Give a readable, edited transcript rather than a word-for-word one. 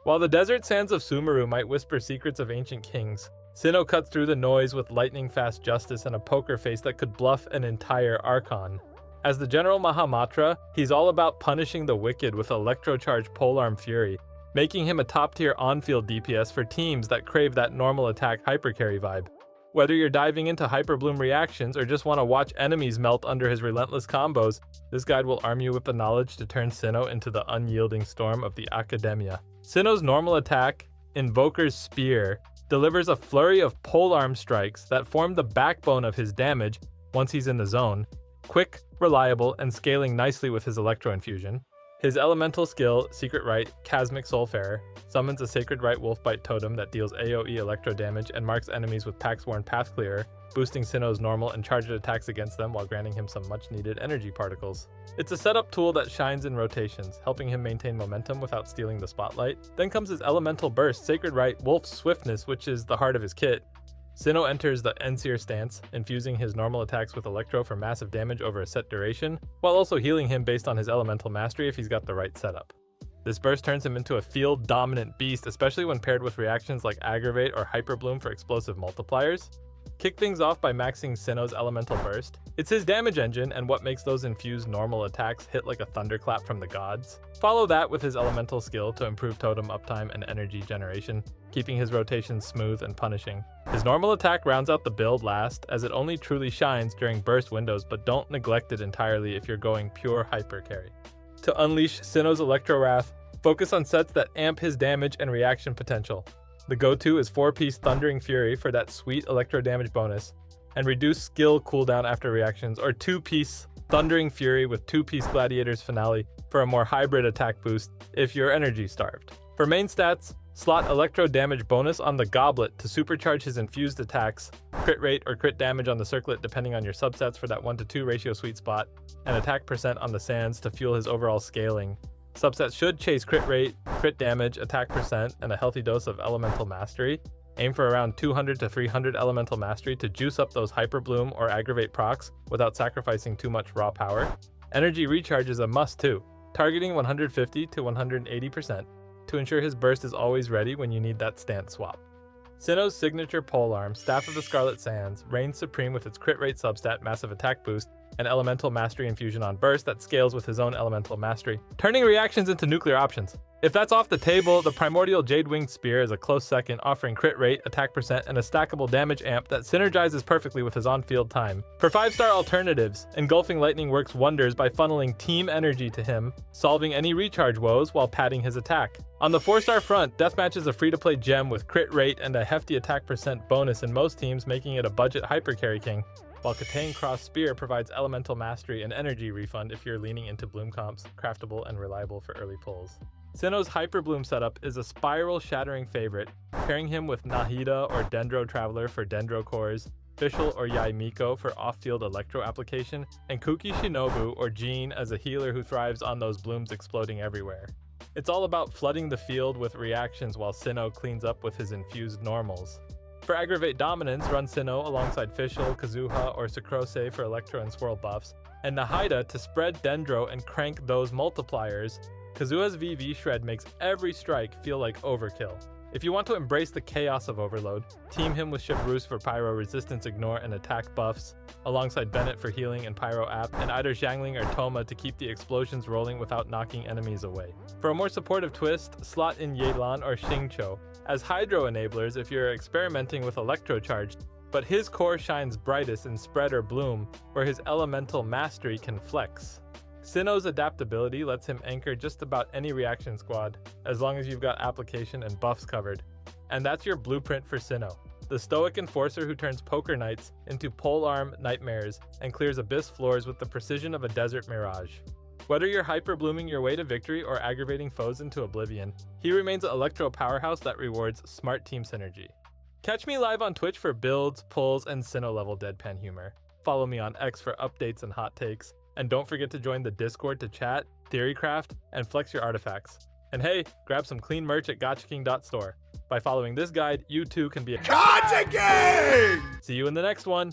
While the desert sands of Sumeru might whisper secrets of ancient kings, Cyno cuts through the noise with lightning-fast justice and a poker face that could bluff an entire Archon. As the General Mahamatra, he's all about punishing the wicked with electro-charged polearm fury, making him a top-tier on-field DPS for teams that crave that normal attack hypercarry vibe. Whether you're diving into Hyperbloom reactions or just want to watch enemies melt under his relentless combos, this guide will arm you with the knowledge to turn Cyno into the unyielding storm of the Academia. Cyno's normal attack, Invoker's Spear, delivers a flurry of polearm strikes that form the backbone of his damage once he's in the zone, quick, reliable, and scaling nicely with his Electro infusion. His elemental skill, Secret Rite, Chasmic Soulfarer, summons a Sacred Rite Wolfbite totem that deals AoE electro damage and marks enemies with Pax-Worn Path Clearer, boosting Cyno's normal and charged attacks against them while granting him some much-needed energy particles. It's a setup tool that shines in rotations, helping him maintain momentum without stealing the spotlight. Then comes his Elemental Burst, Sacred Rite, Wolf's Swiftness, which is the heart of his kit. Cyno enters the Enseer stance, infusing his normal attacks with Electro for massive damage over a set duration, while also healing him based on his elemental mastery if he's got the right setup. This burst turns him into a field-dominant beast, especially when paired with reactions like Aggravate or Hyperbloom for explosive multipliers. Kick things off by maxing Cyno's Elemental Burst. It's his damage engine and what makes those infused normal attacks hit like a thunderclap from the gods. Follow that with his elemental skill to improve totem uptime and energy generation, keeping his rotations smooth and punishing. His normal attack rounds out the build last, as it only truly shines during burst windows, but don't neglect it entirely if you're going pure hypercarry. To unleash Cyno's Electro Wrath, focus on sets that amp his damage and reaction potential. The go-to is 4-piece Thundering Fury for that sweet electro damage bonus, and reduce skill cooldown after reactions, or 2-piece Thundering Fury with 2-piece Gladiator's Finale for a more hybrid attack boost if you're energy starved. For main stats, slot electro damage bonus on the Goblet to supercharge his infused attacks, crit rate or crit damage on the Circlet depending on your subsets for that 1-to-2 ratio sweet spot, and attack percent on the Sands to fuel his overall scaling. Subsets should chase crit rate, crit damage, attack percent, and a healthy dose of elemental mastery. Aim for around 200 to 300 elemental mastery to juice up those Hyperbloom or Aggravate procs without sacrificing too much raw power. Energy recharge is a must too, targeting 150 to 180% to ensure his burst is always ready when you need that stance swap. Cyno's signature polearm, Staff of the Scarlet Sands, reigns supreme with its crit rate substat, massive attack boost, and elemental mastery infusion on burst that scales with his own elemental mastery, turning reactions into nuclear options. If that's off the table, the Primordial Jade-Winged Spear is a close second, offering crit rate, attack percent, and a stackable damage amp that synergizes perfectly with his on-field time. For 5-star alternatives, Engulfing Lightning works wonders by funneling team energy to him, solving any recharge woes while padding his attack. On the 4-star front, Deathmatch is a free-to-play gem with crit rate and a hefty attack percent bonus in most teams, making it a budget hypercarry king, while Katane Cross Spear provides elemental mastery and energy refund if you're leaning into bloom comps, craftable and reliable for early pulls. Cyno's Hyperbloom setup is a spiral-shattering favorite, pairing him with Nahida or Dendro Traveler for Dendro cores, Fischl or Yai Miko for off-field electro application, and Kuki Shinobu or Jean as a healer who thrives on those blooms exploding everywhere. It's all about flooding the field with reactions while Cyno cleans up with his infused normals. For Aggravate Dominance, run Cyno alongside Fischl, Kazuha, or Sucrose for Electro and Swirl buffs, and Nahida to spread Dendro and crank those multipliers. Kazuha's VV Shred makes every strike feel like overkill. If you want to embrace the chaos of Overload, team him with Shabrus for Pyro Resistance Ignore and attack buffs, alongside Bennett for healing and Pyro app, and either Xiangling or Toma to keep the explosions rolling without knocking enemies away. For a more supportive twist, slot in Yelan or Xingqiu as Hydro enablers if you're experimenting with Electro Charge, but his core shines brightest in Spread or Bloom, where his elemental mastery can flex. Cyno's adaptability lets him anchor just about any reaction squad, as long as you've got application and buffs covered. And that's your blueprint for Cyno, the stoic enforcer who turns poker nights into polearm nightmares and clears abyss floors with the precision of a desert mirage. Whether you're hyper-blooming your way to victory or aggravating foes into oblivion, he remains an electro powerhouse that rewards smart team synergy. Catch me live on Twitch for builds, pulls, and Cyno-level deadpan humor. Follow me on X for updates and hot takes. And don't forget to join the Discord to chat, theorycraft, and flex your artifacts. And hey, grab some clean merch at GotchaKing.store. By following this guide, you too can be a Gotcha King! See you in the next one!